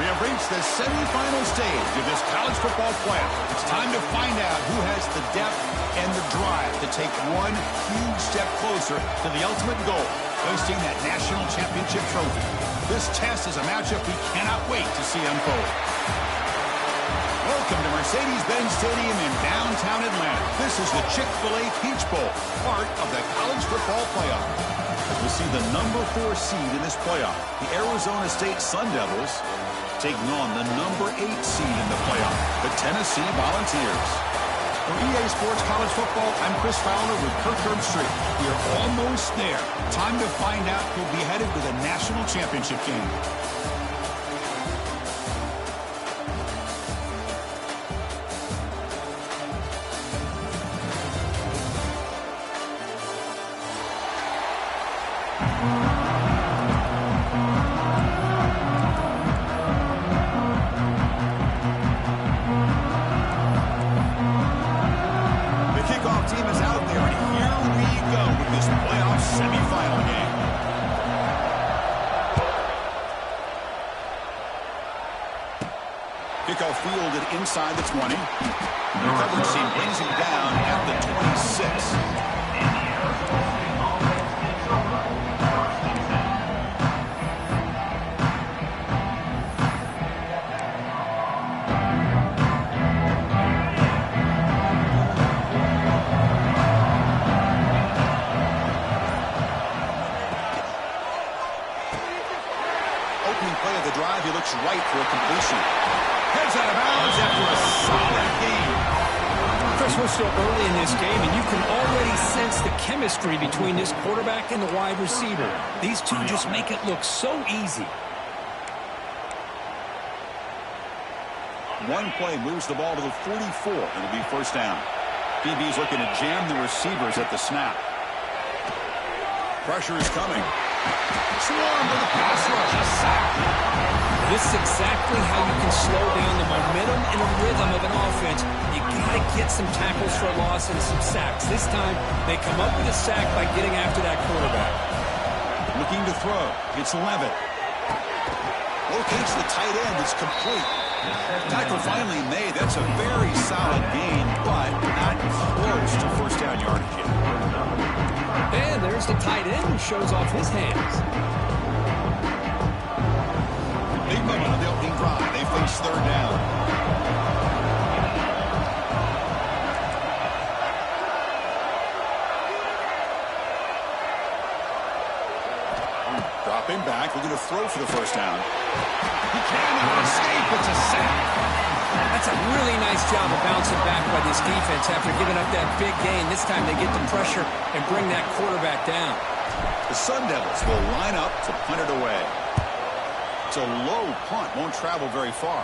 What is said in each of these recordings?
We have reached the semifinal stage of this college football playoff. It's time to find out who has the depth and the drive to take one huge step closer to the ultimate goal, hoisting that national championship trophy. This test is a matchup we cannot wait to see unfold. Welcome to Mercedes-Benz Stadium in downtown Atlanta. This is the Chick-fil-A Peach Bowl, part of the college football playoff. As we see the number 4 seed in this playoff, the Arizona State Sun Devils, taking on the number 8 seed in the playoff, the Tennessee Volunteers. For EA Sports College Football, I'm Chris Fowler with Kirk Herbstreit. We are almost there. Time to find out who'll be headed to the national championship game. Kickoff fielded inside the 20. The coverage team brings him down at the 26. Opening play of the drive, he looks right for a completion. Heads out of bounds after a solid game. Chris, we're still early in this game, and you can already sense the chemistry between this quarterback and the wide receiver. These two just make it look so easy. One play moves the ball to the 44. It'll be first down. DB's looking to jam the receivers at the snap. Pressure is coming. Swarm with a pass rush. A sack. This is exactly how you can slow down the momentum and the rhythm of an offense. You got to get some tackles for a loss and some sacks. This time, they come up with a sack by getting after that quarterback. Looking to throw. It's Levitt. Locates the tight end. It's complete. Tackle finally made. That's a very solid gain, but not close to first down yardage yet. And there's the tight end who shows off his hands. Big moment on the opening drive. They face third down. Dropping back, looking to throw for the first down. He cannot escape. It's a sack. That's a really nice job of bouncing back by this defense after giving up that big gain. This time they get the pressure and bring that quarterback down. The Sun Devils will line up to punt it away. It's a low punt, won't travel very far.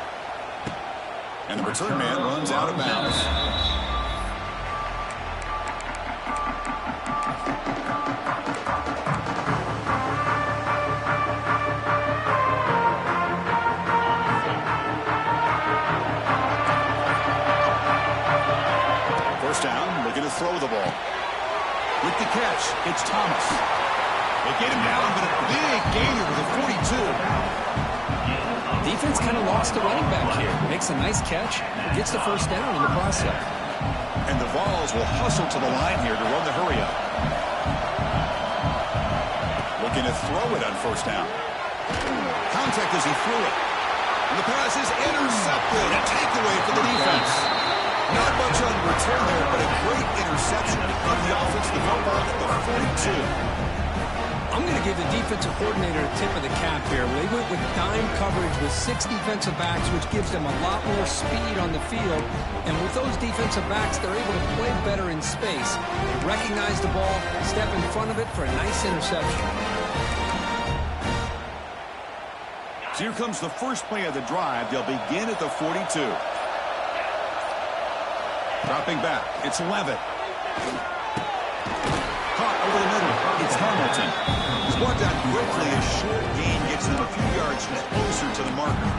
And the return man runs out of bounds. First down, looking to throw the ball. With the catch, it's Thomas. They get him down, but a big gainer with a 42. Defense kind of lost the running back here. Makes a nice catch, gets the first down in the process. And the Vols will hustle to the line here to run the hurry up. Looking to throw it on first down. Contact as he threw it. And the pass is intercepted. A takeaway for the defense. Not much on return there, but a great interception of the offense to go on at the 42. I'm going to give the defensive coordinator a tip of the cap here. They went with dime coverage with 6 defensive backs, which gives them a lot more speed on the field. And with those defensive backs, they're able to play better in space. They recognize the ball, step in front of it for a nice interception. So here comes the first play of the drive. They'll begin at the 42. Dropping back, it's Levitt. Caught over the middle, it's Hamilton. He's brought down quickly. A short gain gets them a few yards closer to the marker.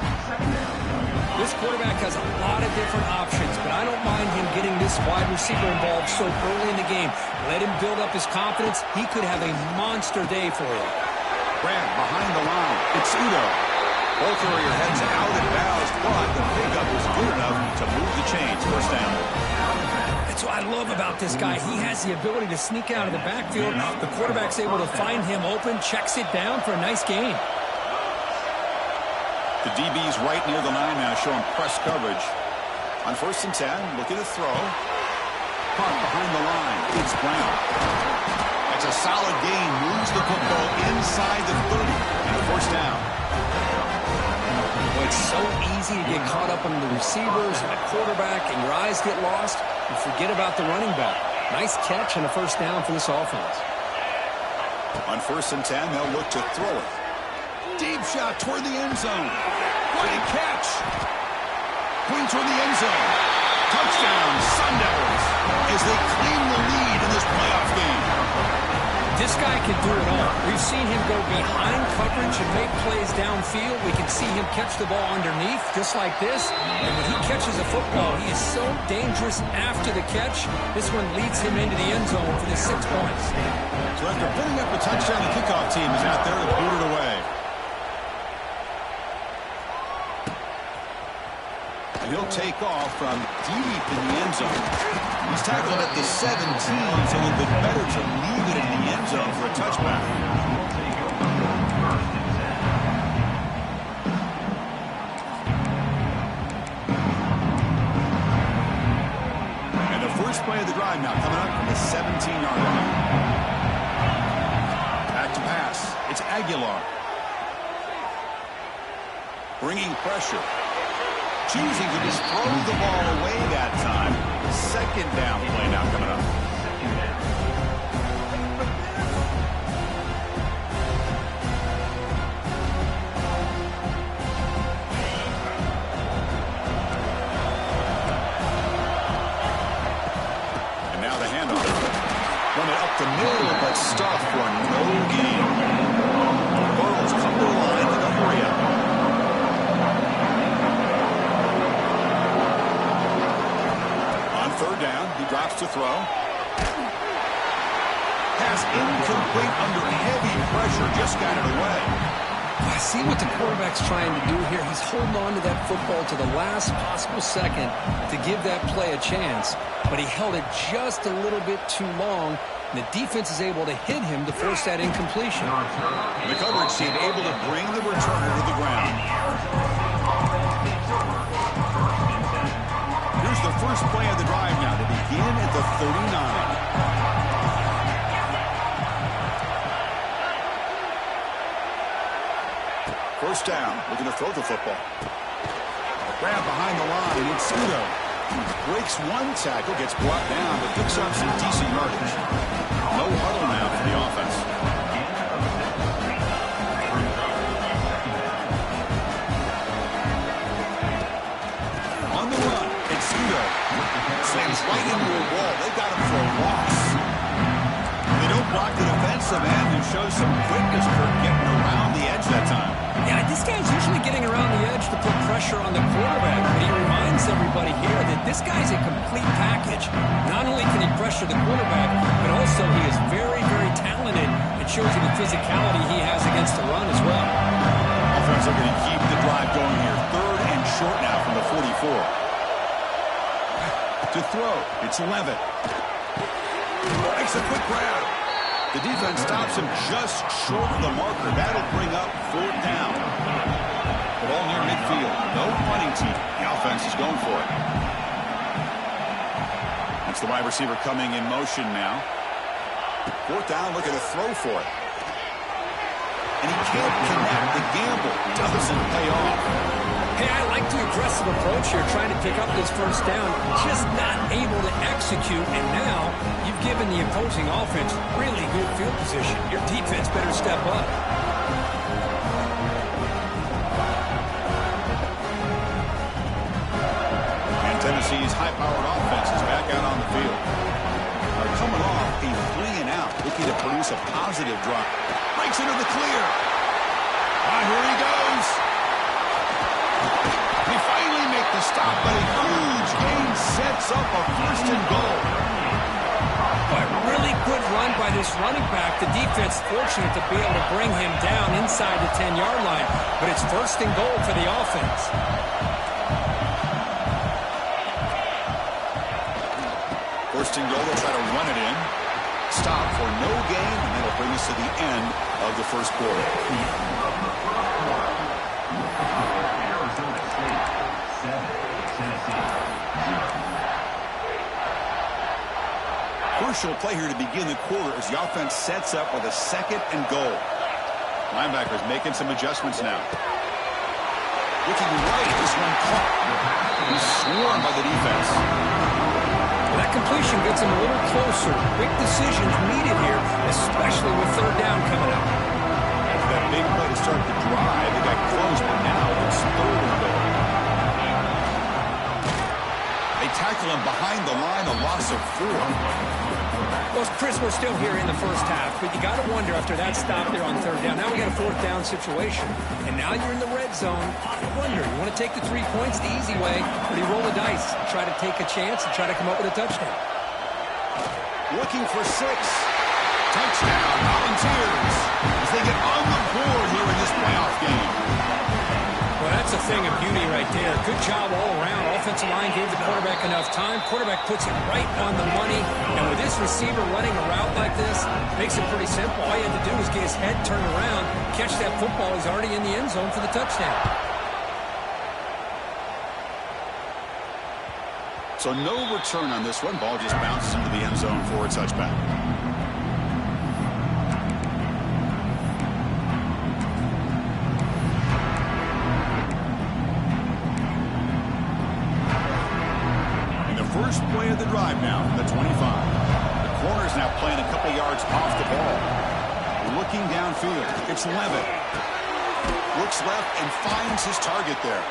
This quarterback has a lot of different options, but I don't mind him getting this wide receiver involved so early in the game. Let him build up his confidence. He could have a monster day for you. Brad behind the line. It's Udo. Both area heads out and bounds, but the pickup was good enough to move the chains. First down. That's what I love about this guy. He has the ability to sneak out of the backfield. The quarterback's able to find him open, checks it down for a nice gain. The DB's right near the line now, showing press coverage. On 1st and 10, looking to throw. Punt behind the line. It's Brown. That's a solid gain. Moves the football inside the 30. And a 1st down. Well, it's so easy to get caught up on the receivers and the quarterback, and your eyes get lost. You forget about the running back. Nice catch and a 1st down for this offense. On 1st and 10, they'll look to throw it. Deep shot toward the end zone. What a catch. Clean toward the end zone. Touchdown, Sun Devils, as they claim the lead in this playoff game. This guy can do it all. We've seen him go behind coverage and make plays downfield. We can see him catch the ball underneath, just like this. And when he catches a football, he is so dangerous after the catch. This one leads him into the end zone for the 6 points. So after putting up a touchdown, the kickoff team is out there to boot it away. And he'll take off from deep in the end zone. He's tackled at the 17, so a little bit better to leave it in the end zone for a touchback. And the first play of the drive now coming up from the 17-yard line. Back to pass. It's Aguilar. Bringing pressure. Choosing to just throw the ball away that time. 2nd down play now coming up. And now the handoff. Run it up the middle, but stuffed for no gain. Burrows come to the line with a hurry up. Third down, he drops to throw. Pass incomplete under heavy pressure, just got it away. I see what the quarterback's trying to do here. He's holding on to that football to the last possible second to give that play a chance, but he held it just a little bit too long, and the defense is able to hit him to force that incompletion. The coverage team able to bring the returner to the ground. Here's the first play of the drive now to begin at the 39. First down, looking to throw the football. Grab behind the line, it's Scudo. Breaks one tackle, gets brought down, but picks up some decent yardage. No huddle now for the offense. On the run, it's Scudo. Slams right into a wall. They got him for a loss. They don't block the defensive end and show some quickness for getting around the edge that time. Yeah, this guy's usually getting around the edge to put pressure on the quarterback, but he reminds everybody here that this guy's a complete package. Not only can he pressure the quarterback, but also he is very, very talented. It shows you the physicality he has against the run as well. Offense are going to keep the drive going here. 3rd and short now from the 44. To throw, it's Levitt. Makes a quick grab. The defense stops him just short of the marker. That'll bring up 4th down. The ball near midfield. No punting team. The offense is going for it. That's the wide receiver coming in motion now. 4th down, looking to throw for it. And he can't connect. The gamble doesn't pay off. Hey, I like the aggressive approach here, trying to pick up this first down, just not able to execute, and now you've given the opposing offense really good field position. Your defense better step up. And Tennessee's high-powered offense is back out on the field. They're coming off a 3-and-out, looking to produce a positive drop. Breaks into the clear. Here he goes. They finally make the stop, but a huge gain sets up a 1st and goal. But really good run by this running back. The defense fortunate to be able to bring him down inside the 10-yard line, but it's first and goal for the offense. First and goal, they'll try to run it in. Stop for no gain, and that'll bring us to the end of the first quarter. Crucial play here to begin the quarter as the offense sets up with a second and goal. Linebackers making some adjustments now. Looking right, this one caught. He's swarmed by the defense. That completion gets him a little closer. Quick decisions needed here, especially with third down coming up. After that big play to start the drive, they got close, but now it's third and goal. They tackle him behind the line, a loss of 4. Well, Chris, we're still here in the first half, but you got to wonder after that stop there on third down. Now we got a fourth down situation, and now you're in the red zone. You wonder, you want to take the 3 points the easy way, or do you roll the dice, try to take a chance and try to come up with a touchdown? Looking for 6. Touchdown, Volunteers, as they get on the board here in this playoff game. Well, that's a thing of beauty right there. Good job all around. Offensive line gave the quarterback enough time. Quarterback puts it right on the money. And with this receiver running a route like this, makes it pretty simple. All you had to do was get his head turned around, catch that football. He's already in the end zone for the touchdown. So no return on this one. Ball just bounces into the end zone for a touchback. First play of the drive now from the 25. The corner's now playing a couple yards off the ball. Looking downfield. It's Levitt. Looks left and finds his target there.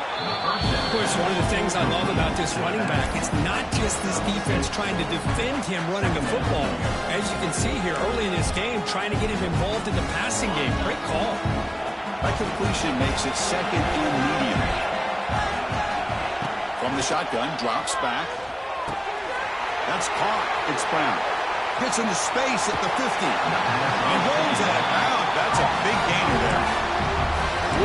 It's one of the things I love about this running back. It's not just this defense trying to defend him running the football. As you can see here early in this game, trying to get him involved in the passing game. Great call. That completion makes it second and medium. From the shotgun, drops back. That's caught. It's Brown. Gets into space at the 50. And goes out of bounds. That's a big gainer there.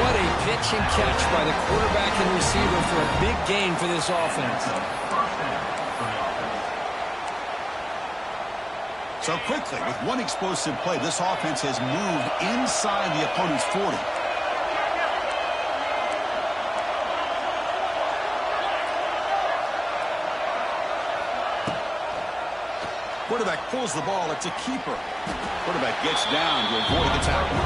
What a pitch and catch by the quarterback and receiver for a big gain for this offense. So quickly, with one explosive play, this offense has moved inside the opponent's 40. Quarterback pulls the ball. It's a keeper. Quarterback gets down to avoid the tackle.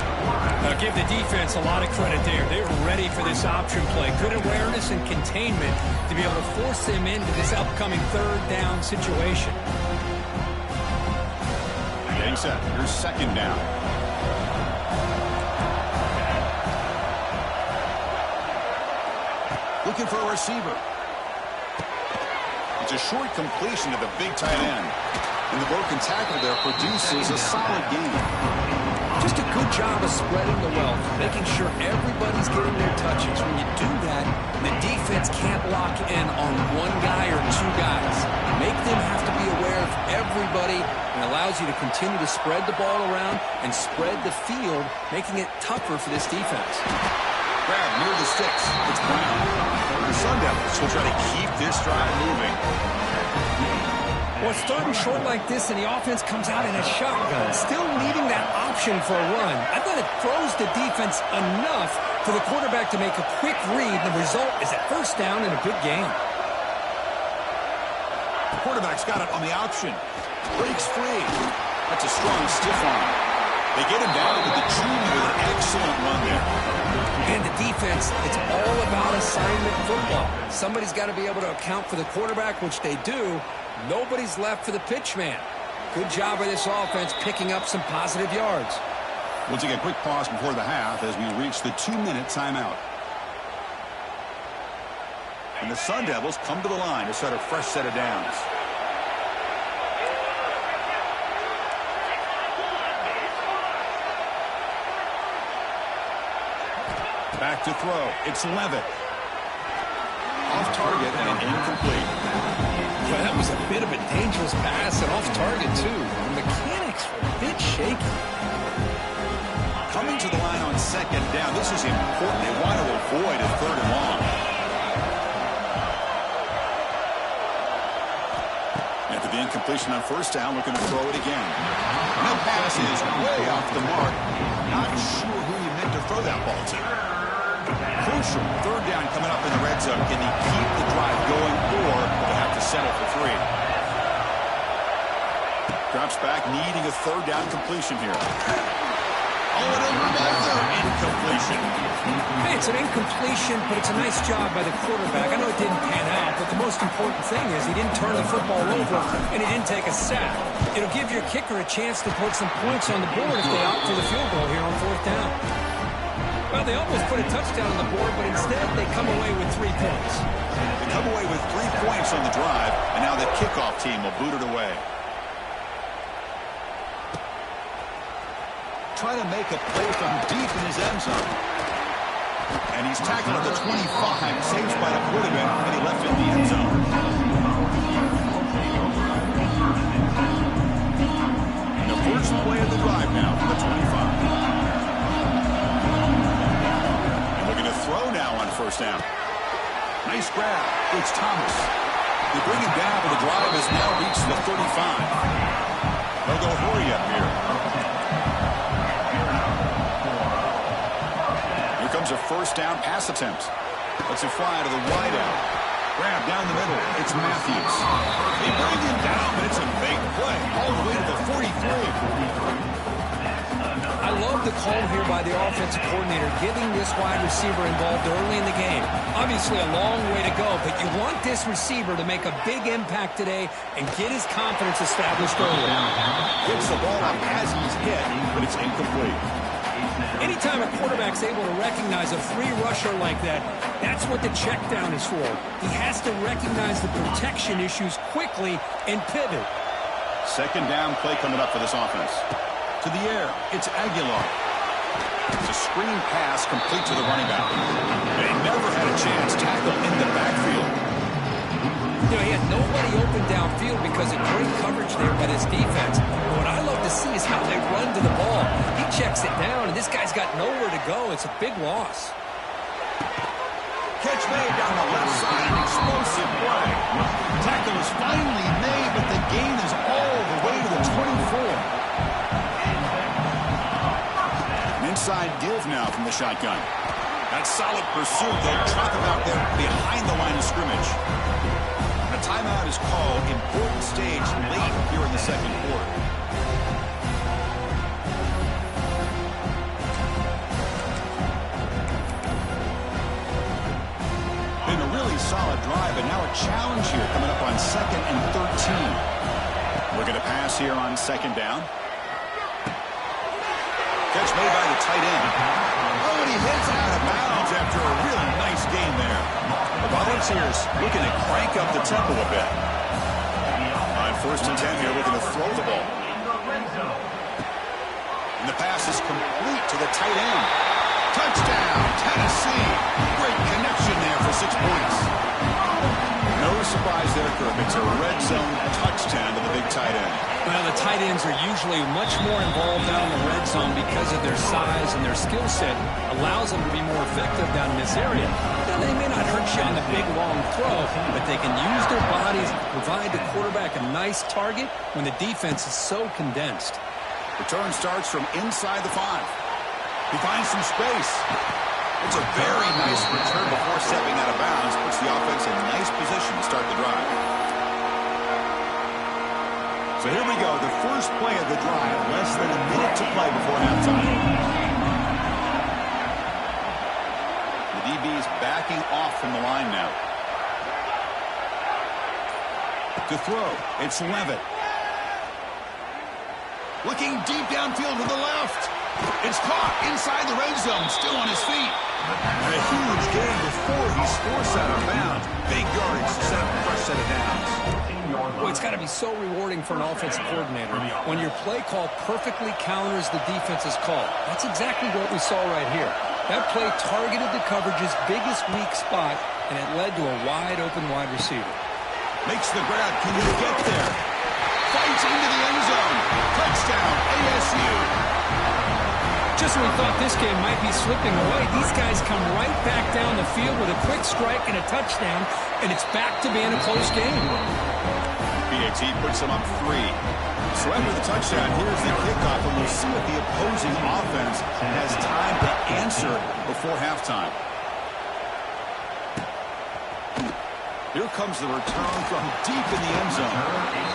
I'll give the defense a lot of credit there. They were ready for this option play. Good awareness and containment to be able to force them into this upcoming third down situation. Getting set. Here's second down. Looking for a receiver. It's a short completion to the big tight end. And the broken tackle there produces a solid gain. Just a good job of spreading the wealth, making sure everybody's getting their touches. When you do that, the defense can't lock in on one guy or 2 guys. Make them have to be aware of everybody and allows you to continue to spread the ball around and spread the field, making it tougher for this defense. Grab near the sticks. It's Brown. The Sun Devils will try to keep this drive moving. Well, starting short like this and the offense comes out in a shotgun, still needing that option for a run. I thought it throws the defense enough for the quarterback to make a quick read. The result is a first down and a big gain. The quarterback's got it on the option. Breaks free. That's a strong stiff arm. They get him down to the junior with an excellent run there. And the defense, it's all about assignment football. Somebody's got to be able to account for the quarterback, which they do. Nobody's left for the pitch man. Good job by this offense picking up some positive yards. We'll take a quick pause before the half as we reach the 2-minute timeout. And the Sun Devils come to the line to start a fresh set of downs. Back to throw. It's Levitt. Off target and incomplete. Well, that was a bit of a dangerous pass and off target, too. The mechanics were bit shaky. Coming to the line on second down. This is important. They want to avoid a third and long. After the incompletion on first down, looking to throw it again. And the pass is way off the mark. Not sure who he meant to throw that ball to. Crucial third down coming up in the red zone. Can he keep the drive going, or will they have to settle for 3? Drops back, needing a third down completion here. Oh, and over by incompletion. Hey, it's an incompletion, but it's a nice job by the quarterback. I know it didn't pan out, but the most important thing is he didn't turn the football over, and he didn't take a sack. It'll give your kicker a chance to put some points on the board if they opt for the field goal here on fourth down. Well, they almost put a touchdown on the board, but instead they come away with 3 points. They come away with 3 points on the drive, and now the kickoff team will boot it away. Trying to make a play from deep in his end zone. And he's tackled at the 25, saved by the quarterback, and he left it in the end zone. And the first play of the drive now from the 25. And looking to throw now on first down. Nice grab. It's Thomas. They bring him down, but the drive has now reached the 35. They'll go hurry up here. Comes a first down pass attempt. Lets it fly to the wide out. Grab down the middle. It's Matthews. They bring him down, but it's a big play. All the way to the 43. I love the call here by the offensive coordinator, getting this wide receiver involved early in the game. Obviously a long way to go, but you want this receiver to make a big impact today and get his confidence established early. Hits the ball up as he's hit, but it's incomplete. Anytime a quarterback's able to recognize a free rusher like that, that's what the check down is for. He has to recognize the protection issues quickly and pivot. Second down play coming up for this offense. To the air, it's Aguilar. It's a screen pass complete to the running back. They never had a chance. Tackle in the backfield. You know, he had nobody open downfield because of great coverage there by this defense. What I love to see is how they run to the ball. He checks it down, and this guy's got nowhere to go. It's a big loss. Catch made down the left side. An explosive play. Tackle is finally made, but the gain is all the way to the 24. An inside give now from the shotgun. That's solid pursuit. They'll drop him out there behind the line of scrimmage. A timeout is called. Important stage late here in the second quarter. Been a really solid drive, and now a challenge here coming up on 2nd and 13. We're going to pass here on second down. Catch made by the tight end. Oh, and he hits out of bounds after a really nice game there. The Volunteers looking to crank up the tempo a bit. On 1st and 10 here, looking to throw the ball. And the pass is complete to the tight end. Touchdown, Tennessee. Great connection there for 6 points. No surprise there, Kirk. It's a red zone touchdown to the big tight end. Well, the tight ends are usually much more involved down in the red zone because of their size and their skill set allows them to be more effective down in this area. Now, they may not hurt you on the big, long throw, but they can use their bodies to provide the quarterback a nice target when the defense is so condensed. Return starts from inside the 5. He finds some space. It's a very nice return before stepping out of bounds. Puts the offense in nice position to start the drive. So here we go, the first play of the drive. Less than a minute to play before halftime. The DB's backing off from the line now. To throw, it's Levitt. Looking deep downfield to the left. It's caught inside the red zone, still on his feet. And a huge gain before he's forced out of bounds. Big yardage to set up the first set of downs. Well, it's got to be so rewarding for an offensive coordinator when your play call perfectly counters the defense's call. That's exactly what we saw right here. That play targeted the coverage's biggest weak spot, and it led to a wide-open wide receiver. Makes the grab. Can he get there? Fights into the end zone. Touchdown. Touchdown, ASU. Just when we thought this game might be slipping away, these guys come right back down the field with a quick strike and a touchdown, and it's back to being a close game. PAT puts them up 3. So after the touchdown, here's the kickoff, and we'll see if the opposing offense has time to answer before halftime. Here comes the return from deep in the end zone.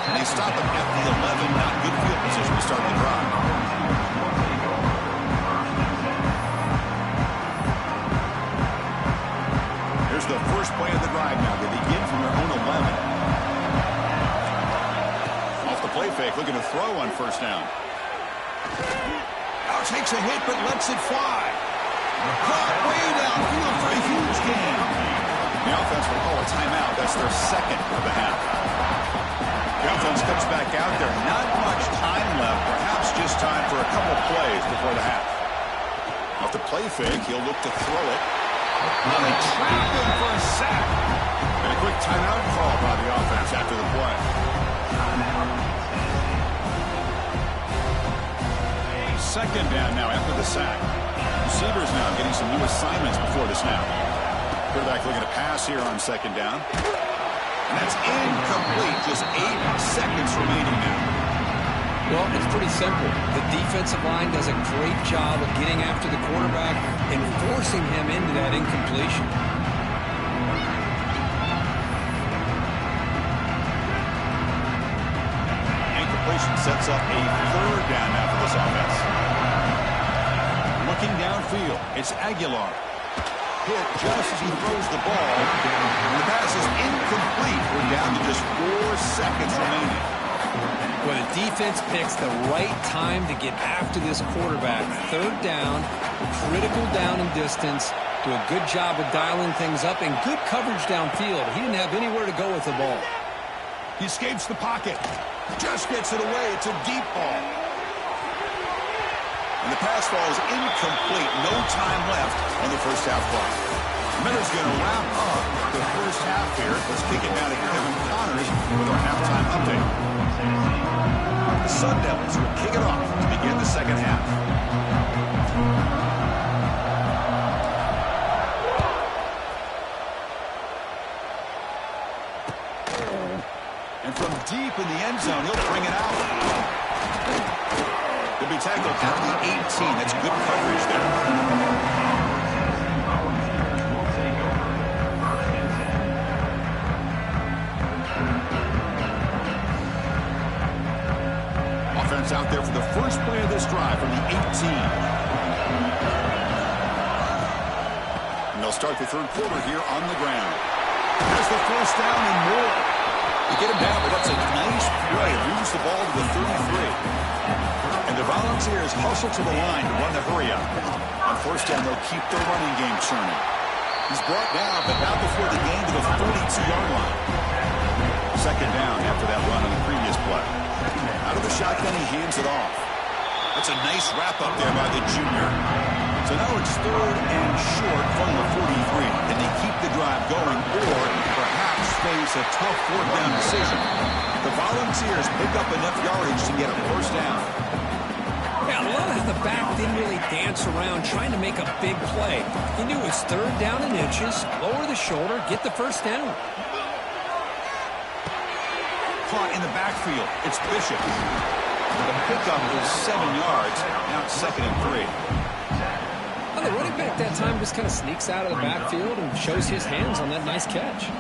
And they stop him at the 11. Not good field position to start the drive. Here's the first play of the drive now. They begin from their own 11. Off the play fake, looking to throw on first down. Now takes a hit, but lets it fly. Caught way downfield for a huge gain. The offense will call a timeout. That's their second of the half. The offense comes back out there. Not much time left. Perhaps just time for a couple plays before the half. Off the play fake, he'll look to throw it. And they trap him for a sack. And a quick timeout call by the offense after the play. Second down now after the sack. Receivers now getting some new assignments before the snap. Quarterback looking to pass here on second down. And that's incomplete. Just 8 seconds remaining now. Well, it's pretty simple. The defensive line does a great job of getting after the quarterback and forcing him into that incompletion. Incompletion sets up a third down now for this offense. Looking downfield, it's Aguilar. Hit just as he throws the ball. And the pass is incomplete. We're down to just 4 seconds remaining. Well, the defense picks the right time to get after this quarterback. Third down, critical down and distance. Do a good job of dialing things up and good coverage downfield. He didn't have anywhere to go with the ball. He escapes the pocket. Just gets it away. It's a deep ball. And the pass ball is incomplete. No time left on the first half clock. Miller's going to wrap up the first half here. Let's kick it down to Kevin Connors with our halftime update. The Sun Devils will kick it off to begin the second half. And from deep in the end zone, he'll bring it out. He'll be tackled at the 18. That's good coverage there. Offense out there for the first play of this drive from the 18. And they'll start the third quarter here on the ground. There's the first down and more. You get him down, but that's a nice play. Moves the ball to the 33. And the Volunteers hustle to the line to run the hurry up. On first down, they'll keep their running game churning. He's brought down, but not before the gain to the 42-yard line. Second down after that run on the previous play. Out of the shotgun, he hands it off. That's a nice wrap-up there by the junior. So now it's third and short from the 43. And they keep the drive going, or perhaps face a tough fourth down decision. The Volunteers pick up enough yardage to get a first down. Yeah, a lot of the back didn't really dance around trying to make a big play. He knew it's third down and inches, lower the shoulder, get the first down. Caught in the backfield. It's Bishop. The pickup is 7 yards. Now it's second and 3. Well, the running back that time just kind of sneaks out of the backfield and shows his hands on that nice catch.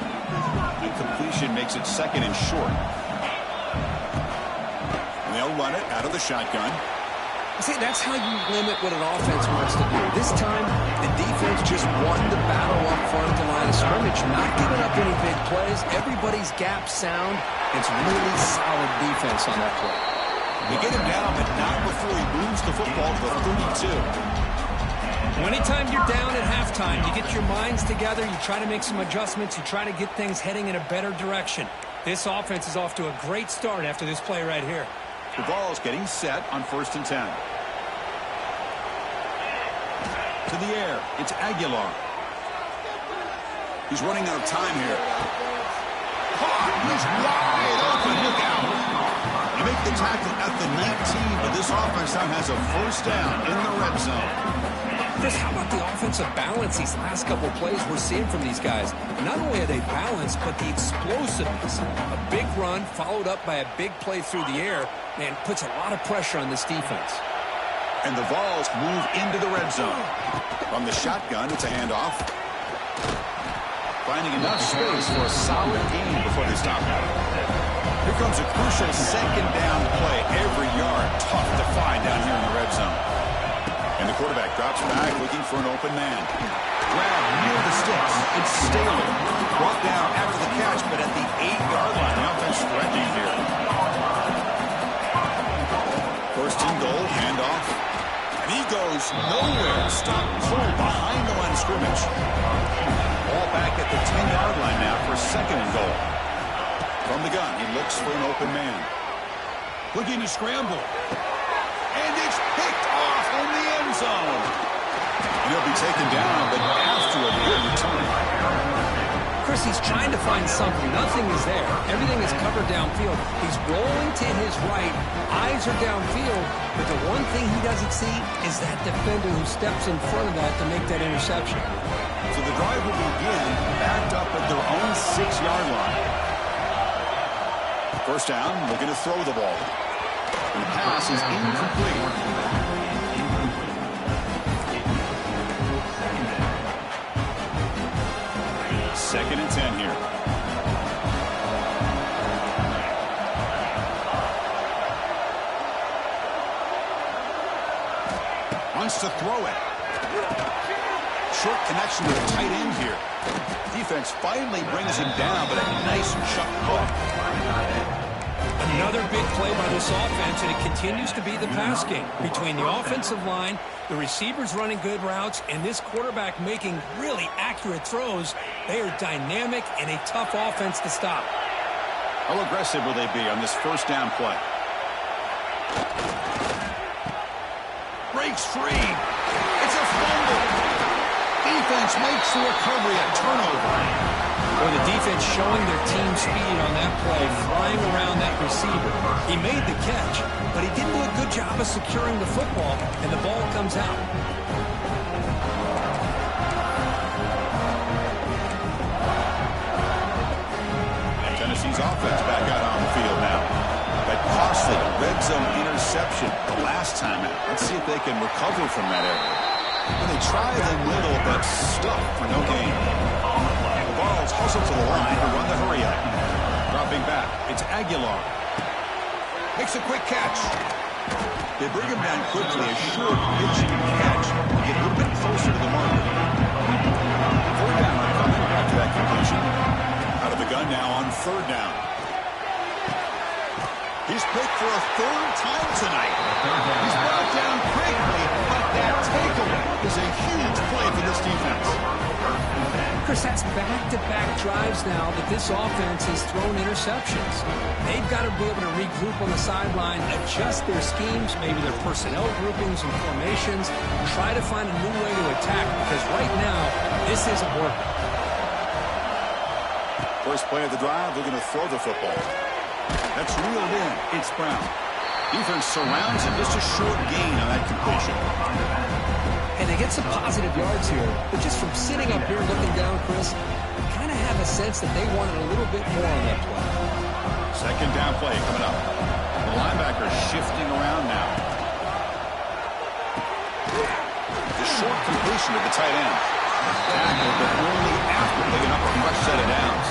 Incompletion makes it second and short. And they'll run it out of the shotgun. See, that's how you limit what an offense wants to do. This time, the defense just won the battle up front at the line of scrimmage, not giving up any big plays. Everybody's gap sound. It's really solid defense on that play. They get him down, but not before he moves the football to the 32. Anytime you're down at halftime, you get your minds together, you try to make some adjustments, you try to get things heading in a better direction. This offense is off to a great start after this play right here. The ball's getting set on first and 10. To the air, it's Aguilar. He's running out of time here. Caught, he's wide open, look out. They make the tackle at the 19, but this offense now has a first down in the red zone. Chris, how about the offensive balance these last couple of plays we're seeing from these guys? Not only are they balanced, but the explosiveness. A big run followed up by a big play through the air, man, puts a lot of pressure on this defense. And the Vols move into the red zone. From the shotgun, it's a handoff. Finding enough space for a solid gain before they stop. Here comes a crucial second down play. Every yard tough to find down here in the red zone. And the quarterback drops back looking for an open man. Grab near the sticks. It's Staley. Brought down after the catch, but at the 8-yard line. The offense threatening here. First and goal, handoff. And he goes nowhere. Stop cold behind the line of scrimmage. Ball back at the 10-yard line now for second and goal. From the gun, he looks for an open man. Looking to scramble. And it's picked off in the end zone. And he'll be taken down, but after a good return. Chris, he's trying to find something. Nothing is there. Everything is covered downfield. He's rolling to his right. Eyes are downfield. But the one thing he doesn't see is that defender who steps in front of that to make that interception. So the drive will begin backed up at their own 6-yard line. First down, looking to throw the ball. And the pass is incomplete. Second and 10 here. Wants to throw it. Short connection to the tight end here. Defense finally brings him down, but a nice chuck hook. Another big play by this offense, and it continues to be the pass game. Between the offensive line, the receivers running good routes, and this quarterback making really accurate throws, they are dynamic and a tough offense to stop. How aggressive will they be on this first down play? Breaks free. It's a fumble. Defense makes the recovery, a turnover. Well, the defense showing their team speed on that play, flying around that receiver. He made the catch, but he didn't do a good job of securing the football, and the ball comes out. Tennessee's offense back out on the field now. That costly red zone interception the last time out. Let's see if they can recover from that error. And they try the middle, but stuck for no gain. The Vols hustle to the line to run the hurry up. Dropping back, it's Aguilar. Makes a quick catch. They bring him down quickly, a short pitching catch to get a little bit closer to the marker. Fourth down coming after that completion. Out of the gun now on third down. He's picked for a third time tonight. He's brought down quickly, but that takeaway is a huge play for this defense. Chris, that's back-to-back drives now that this offense has thrown interceptions. They've got to be able to regroup on the sideline, adjust their schemes, maybe their personnel groupings and formations, try to find a new way to attack, because right now, this isn't working. First play of the drive, they're going to throw the football. That's reeled in. It's Brown. Defense surrounds him. Just a short gain on that completion. And they get some positive yards here, but just from sitting up here looking down, Chris, you kind of have a sense that they wanted a little bit more on that play. Second down play coming up. The linebacker shifting around now. The short completion to the tight end. Tackled, but only after picking up a fresh set of downs.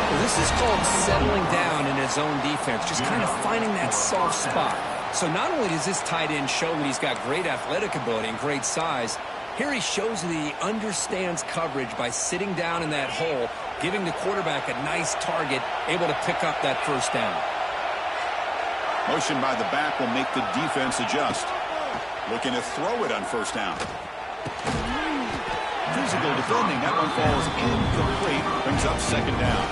Well, this is called settling down in his own defense, just kind of finding that soft spot. So not only does this tight end show that he's got great athletic ability and great size, here he shows that he understands coverage by sitting down in that hole, giving the quarterback a nice target, able to pick up that first down. Motion by the back will make the defense adjust. Looking to throw it on first down. Physical defending. That one falls incomplete. Brings up second down.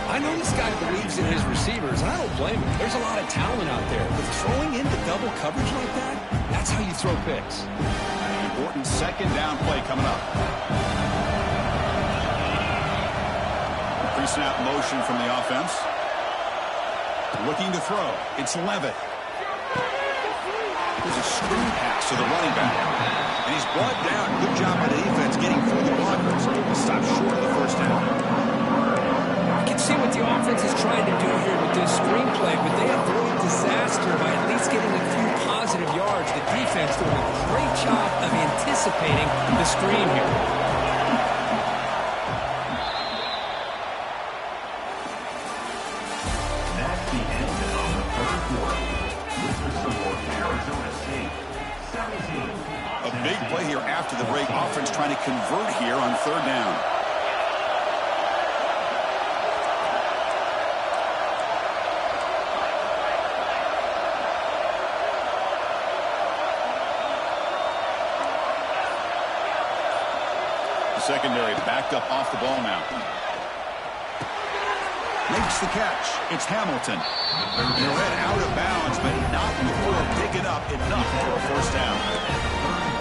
I know this guy believes in his receivers, and I don't blame him. There's a lot of talent out there, but throwing into double coverage like that, that's how you throw picks. An important second down play coming up. Pre-snap motion from the offense. Looking to throw. It's Levitt. There's a screen pass to the running back. And he's brought down. Good job by the defense getting through the blockers. Stop short of the first down. You can see what the offense is trying to do here with this screenplay, but they avoid disaster by at least getting a few positive yards. The defense doing a great job of anticipating the screen here. That's the end of the first quarter. With the score, Arizona State 17. A big play here after the break. Offense trying to convert here on third down. Secondary backed up off the ball now. Makes the catch. It's Hamilton. They're read out of bounds, but not before picking up enough for a first down.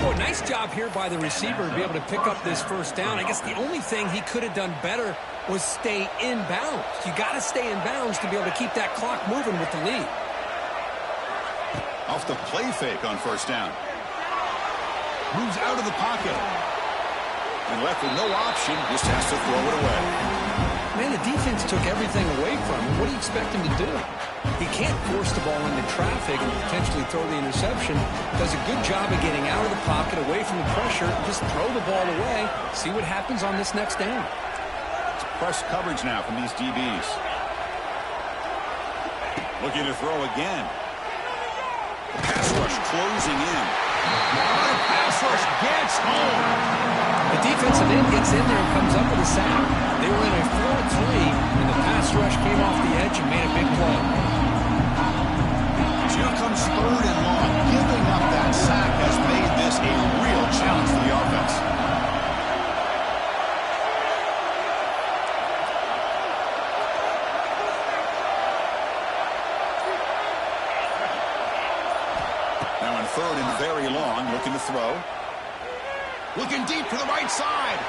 Boy, nice job here by the receiver to be able to pick up this first down. I guess the only thing he could have done better was stay in bounds. You got to stay in bounds to be able to keep that clock moving with the lead. Off the play fake on first down. Moves out of the pocket. And left with no option, just has to throw it away. Man, the defense took everything away from him. What do you expect him to do? He can't force the ball into traffic and potentially throw the interception. Does a good job of getting out of the pocket, away from the pressure, just throw the ball away, see what happens on this next down. It's press coverage now from these DBs. Looking to throw again. Pass rush closing in. Pass rush gets home. The defensive end gets in there and comes up with a sack. They were in a 4-3, and the pass rush came off the edge and made a big play. So here comes third and long. Giving up that sack has made this a real challenge for the offense. Now in third and very long, looking to throw. Looking deep to the right side.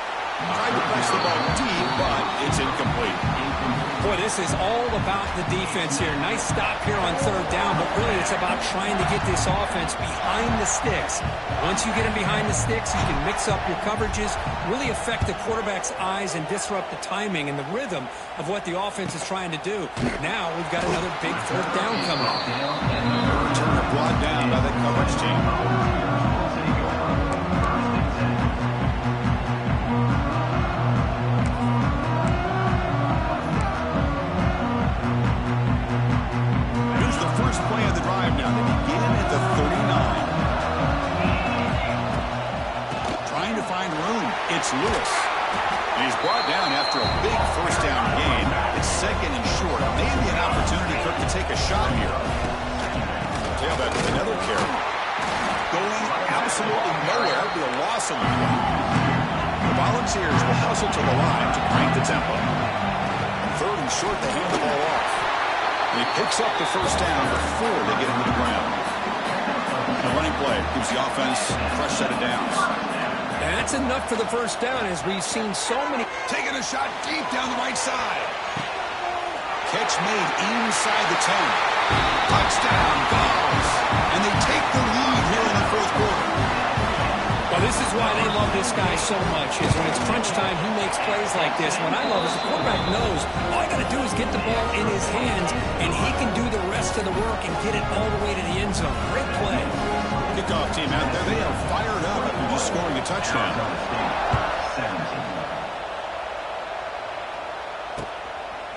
Tried to press the ball deep, but it's incomplete. Boy, this is all about the defense here. Nice stop here on third down, but really it's about trying to get this offense behind the sticks. Once you get them behind the sticks, you can mix up your coverages, really affect the quarterback's eyes and disrupt the timing and the rhythm of what the offense is trying to do. Now we've got another big fourth down coming up. Turner brought down by the coverage team. Play of the drive now. They begin at the 39. Trying to find room. It's Lewis. And he's brought down after a big first down gain. It's second and short. Maybe an opportunity for him to take a shot here. Tailback with another carry. Going absolutely nowhere. Be a loss on that one. The Volunteers will hustle to the line to crank the tempo. And third and short, they hand the ball off. And he picks up the first down before they get into the ground. The running play gives the offense a fresh set of downs. That's enough for the first down, as we've seen so many. Taking a shot deep down the right side. Catch made inside the 10. Touchdown, Vols. And they take the lead here in the fourth quarter. Well, this is why they love this guy so much, is when it's crunch time, he makes plays like this. What I love is the quarterback knows all I got to do is get the ball in his hands, and he can do the rest of the work and get it all the way to the end zone. Great play. Kickoff team out there, they are fired up after just scoring a touchdown.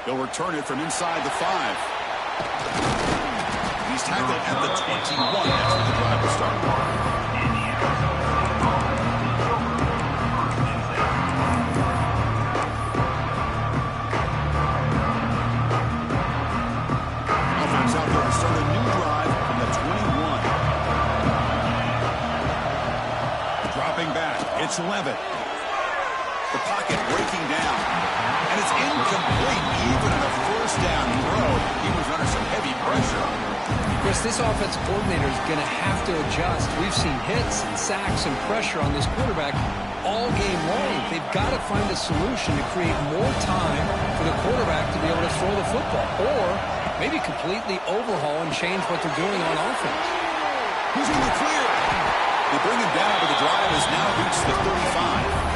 They'll return it from inside the 5. He's tackled at the 21. That's where the drive will start. Out there to start a new drive from the 21. Dropping back, it's Levitt. The pocket breaking down. And it's incomplete, even on a first down throw. He was under some heavy pressure. Chris, this offensive coordinator is going to have to adjust. We've seen hits and sacks and pressure on this quarterback all game long. They've got to find a solution to create more time for the quarterback to be able to throw the football. Or maybe completely overhaul and change what they're doing on offense. He's in the clear. They bring him down, but the drive has now reached the 35.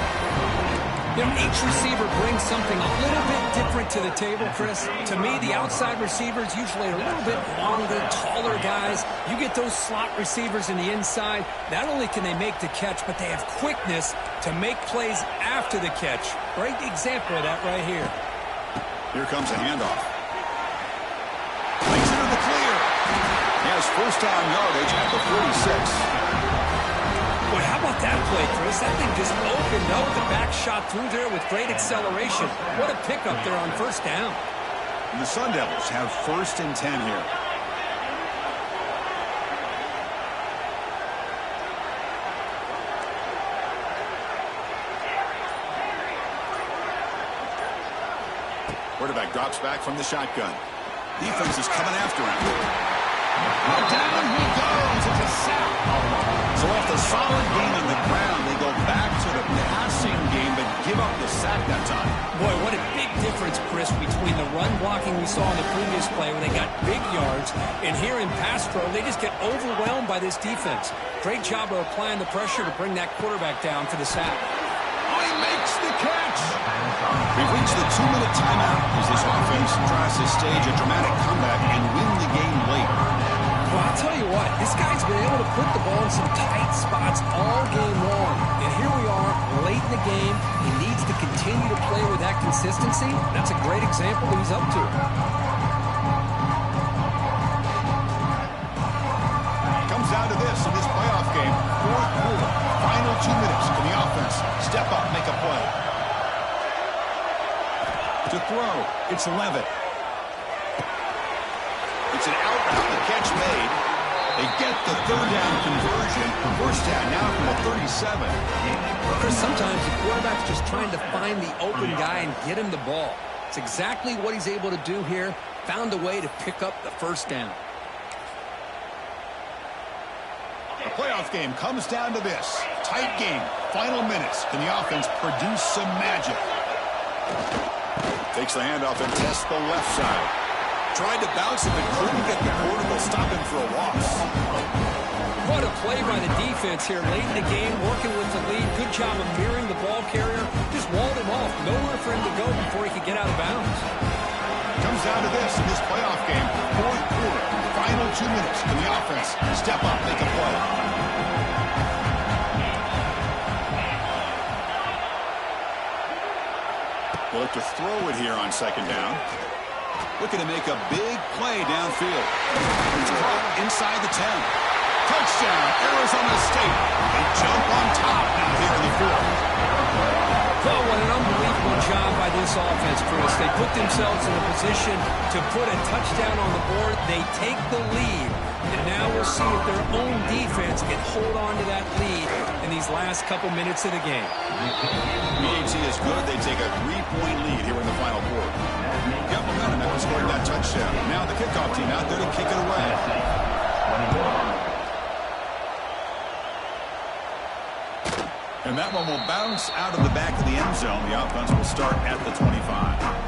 You know, each receiver brings something a little bit different to the table, Chris. To me, the outside receivers usually are a little bit longer, taller guys. You get those slot receivers in the inside, not only can they make the catch, but they have quickness to make plays after the catch. Great example of that right here. Here comes a handoff. Lays it in the clear. He has first down yardage at the 46. Boy, how about that play, Chris? That thing just opened up. The back shot through there with great acceleration. What a pickup there on first down. And the Sun Devils have 1st and 10 here. Quarterback drops back from the shotgun. Defense is coming after him. Down he goes. It's a sack. So after a solid game on the ground, they go back to the passing game but give up the sack that time. Boy, what a big difference, Chris, between the run blocking we saw in the previous play where they got big yards, and here in pass pro, they just get overwhelmed by this defense. Great job of applying the pressure to bring that quarterback down for the sack. Oh, he makes the catch. We've reached the 2-minute timeout as this offense tries to stage a dramatic comeback and win the game late. Well, I'll tell you what, this guy's been able to put the ball in some tight spots all game long. And here we are, late in the game. He needs to continue to play with that consistency. That's a great example that he's up to. Comes down to this in this playoff game. 4th quarter, final 2 minutes. Can the offense step up, make a play? To throw, it's Levitt. It's an out route, the catch made. They get the 3rd down conversion. First down now from the 37. Chris, sometimes the quarterback's just trying to find the open guy and get him the ball. It's exactly what he's able to do here. Found a way to pick up the first down. The playoff game comes down to this. Tight game, final minutes. Can the offense produce some magic? Takes the handoff and tests the left side. Tried to bounce him and couldn't get the corner. They'll stop him for a loss. What a play by the defense here late in the game, working with the lead. Good job of mirroring the ball carrier. Just walled him off. Nowhere for him to go before he could get out of bounds. Comes down to this in this playoff game. 4th quarter, final 2 minutes. Can the offense step up, make a play? They'll look to throw it here on 2nd down. Looking to make a big play downfield. It's caught inside the 10. Touchdown, Arizona State. They jump on top now here in the 4th. Oh, what an unbelievable job by this offense, Chris. They put themselves in a position to put a touchdown on the board. They take the lead. And now we'll see if their own defense can hold on to that lead in these last couple minutes of the game. BHC is good. They take a 3-point lead here in the final quarter. Got momentum after scoring that touchdown. Now the kickoff team out there to kick it away. And that one will bounce out of the back of the end zone. The offense will start at the 25.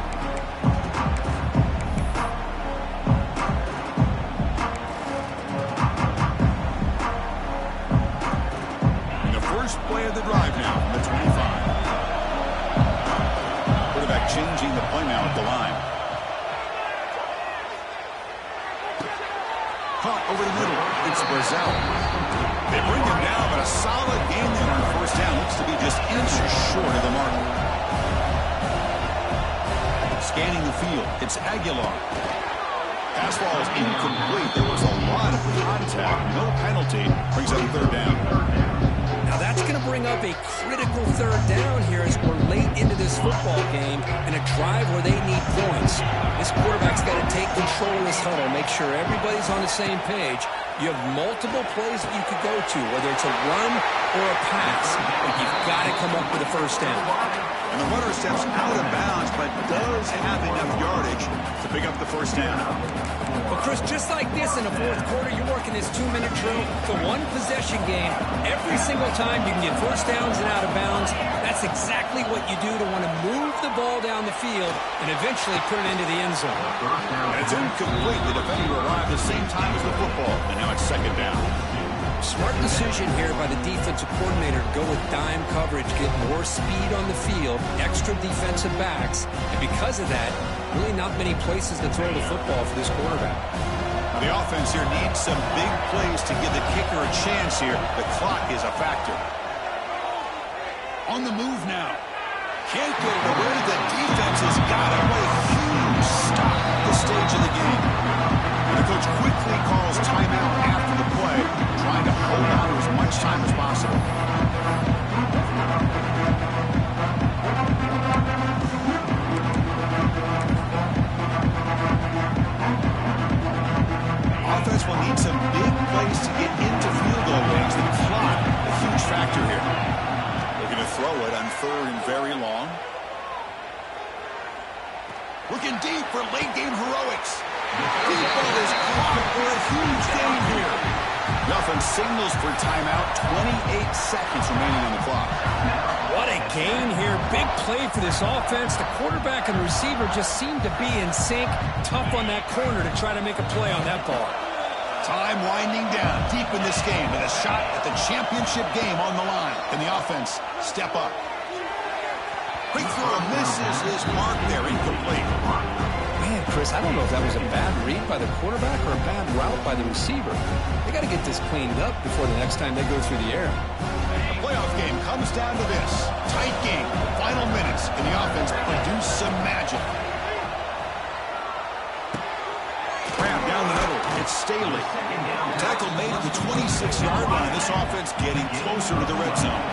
Play of the drive now from the 25. Quarterback changing the play now at the line. Caught over the middle. It's Brazzell. They bring him down, but a solid game there on first down. Looks to be just inches short of the mark. Scanning the field. It's Aguilar. Pass ball is incomplete. There was a lot of contact. No penalty. Brings up 3rd down. Now that's going to bring up a critical 3rd down here as we're late into this football game in a drive where they need points. This quarterback's got to take control of this huddle, make sure everybody's on the same page. You have multiple plays that you could go to, whether it's a run or a pass, but you've got to come up with a first down. And the runner steps out of bounds, but does have enough yardage to pick up the first down. Well, Chris, just like this in the fourth quarter, you're working this 2-minute drill. It's a one-possession game. Every single time you can get first downs and out of bounds. That's exactly what you do to want to move the ball down the field and eventually put it into the end zone. And it's incomplete. The defender arrived the same time as the football, and now it's second down. Smart decision here by the defensive coordinator to go with dime coverage, get more speed on the field, extra defensive backs, and because of that, really not many places to throw the football for this quarterback. Now the offense here needs some big plays to give the kicker a chance here. The clock is a factor. On the move now. Can't get it away. The defense has got it. What a huge stop at this stage of the game. And the coach quickly calls timeout after the play, trying to hold on to as much time as possible. Offense will need some big plays to get into field goal range. The clock, a huge factor here. They're going to throw it on third and very long. Looking deep for late game heroics. Deep ball is caught for a huge gain here. The offense signals for timeout. 28 seconds remaining on the clock. What a gain here. Big play for this offense. The quarterback and the receiver just seem to be in sync. Tough on that corner to try to make a play on that ball. Time winding down deep in this game with a shot at the championship game on the line. Can the offense step up? Quick throw misses his mark there. Incomplete. Man, Chris, I don't know if that was a bad read by the quarterback or a bad route by the receiver. They got to get this cleaned up before the next time they go through the air. The playoff game comes down to this. Tight game. Final minutes. Can the offense produce some magic? Grab down the middle. It's Staley. Tackle made at the 26-yard line. This offense getting closer to the red zone.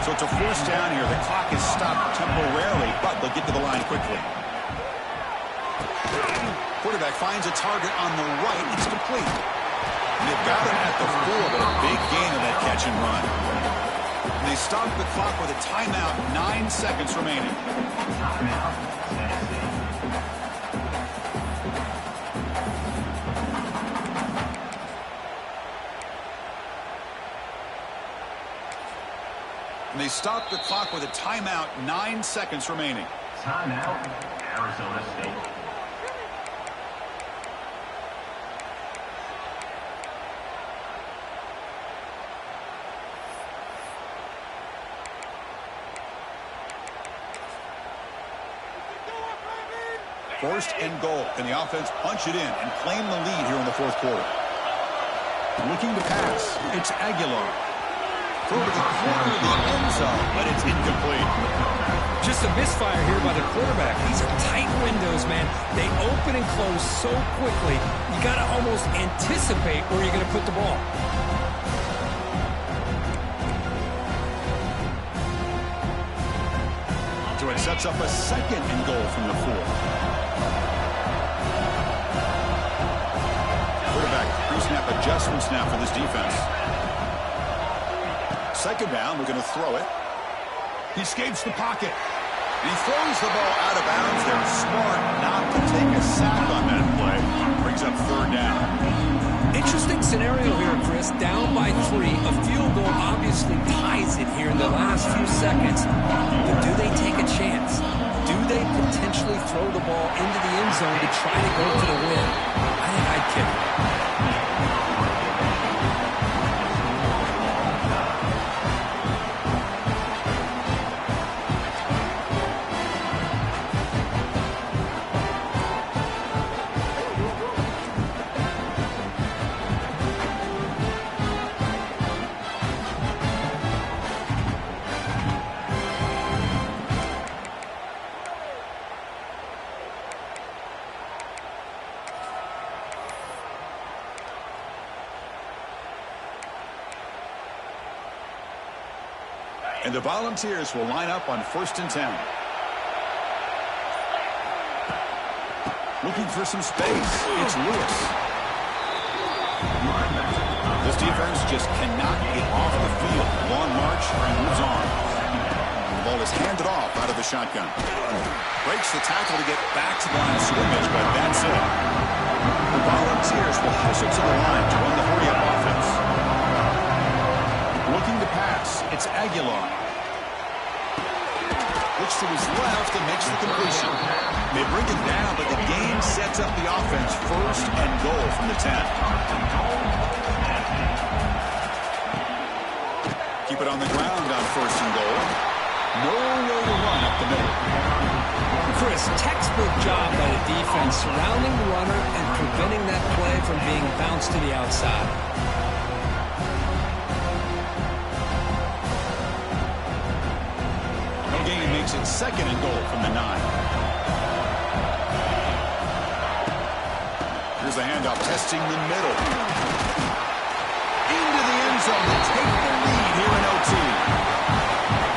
So it's a first down here. The clock is stopped temporarily, but they'll get to the line quickly. Quarterback finds a target on the right. It's complete. And they've got him at the 4, but a big gain of that catch and run. And they stop the clock with a timeout. 9 seconds remaining. And they stop the clock with a timeout. 9 seconds remaining. Timeout, Arizona State. First and goal. Can the offense punch it in and claim the lead here in the fourth quarter? Looking to pass. It's Aguilar. Throw to the corner of the end zone, but it's incomplete. Just a misfire here by the quarterback. These are tight windows, man. They open and close so quickly. You got to almost anticipate where you're going to put the ball. So it sets up a second and goal from the 4. Quarterback pre-snap adjustments now for this defense. Second down, we're going to throw it. He escapes the pocket. And he throws the ball out of bounds there. Smart not to take a sack on that play. Brings up third down. Interesting scenario here, Chris. Down by 3. A field goal obviously ties it here in the last few seconds. But do they take a chance? Do they potentially throw the ball into the end zone to try to go for the win? I think I'd kick it. And the Volunteers will line up on 1st and 10. Looking for some space. It's Lewis. This defense just cannot get off the field. Long march and moves on. The ball is handed off out of the the shotgun. Breaks the tackle to get back to the line of scrimmage, but that's it. The Volunteers will hustle to the line to run the hurry-up offense. Looking to pass, it's Aguilar. Looks to his left and makes the completion. They bring it down, but the game sets up the offense. First and goal from the 10. Keep it on the ground on first and goal. Nowhere to run up the middle. Chris, textbook job by the defense surrounding the runner and preventing that play from being bounced to the outside. No gain makes it second and goal from the 9. Here's the handoff, testing the middle. Into the end zone to take the lead here in OT.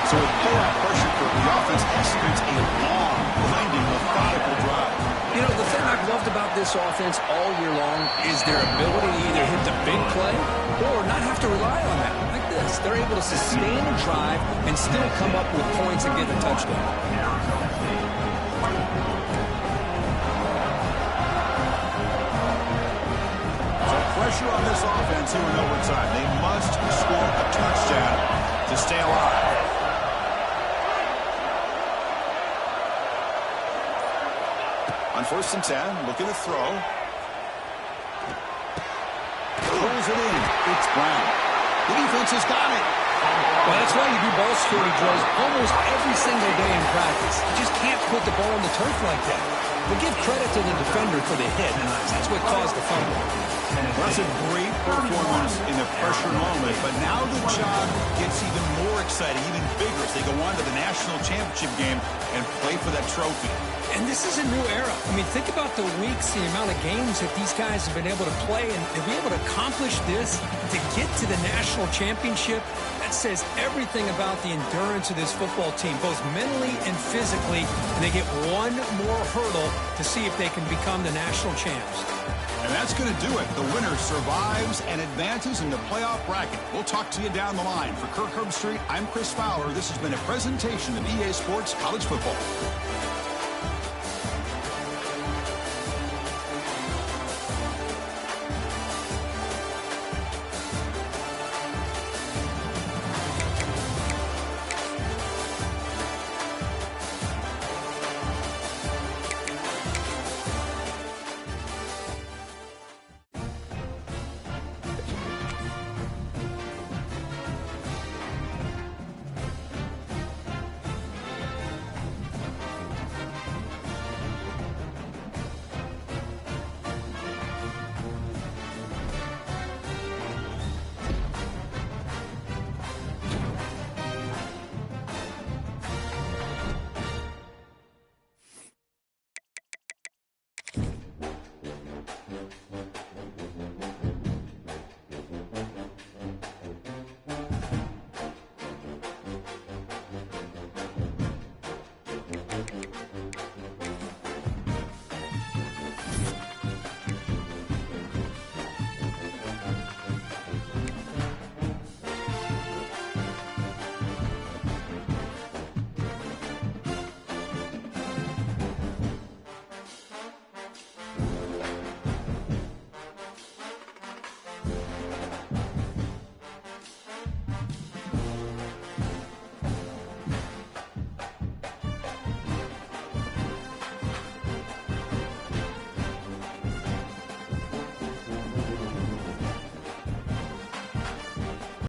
So with playoff pressure for the offense executes a long, winding, methodical drive. You know, the thing I've loved about this offense all year long is their ability to either hit the big play or not have to rely on that. Like this, they're able to sustain a drive and still come up with points and get a touchdown. Pressure on this offense here in overtime. They must score a touchdown to stay alive. On first and 10, look at the throw. Throws it in. It's Brown. The defense has got it. Well, that's why you do ball security drills almost every single day in practice. You just can't put the ball on the turf like that. But give credit to the defender for the hit. That's what caused the fumble. That's a great performance in a pressure moment, but now the job gets even more exciting, even bigger as they go on to the national championship game and play for that trophy. And this is a new era. I mean, think about the weeks, the amount of games that these guys have been able to play, and to be able to accomplish this, to get to the national championship, that says everything about the endurance of this football team, both mentally and physically, and they get one more hurdle to see if they can become the national champs. And that's going to do it. The winner survives and advances in the playoff bracket. We'll talk to you down the line. For Kirk Herbstreit, I'm Chris Fowler. This has been a presentation of EA Sports College Football.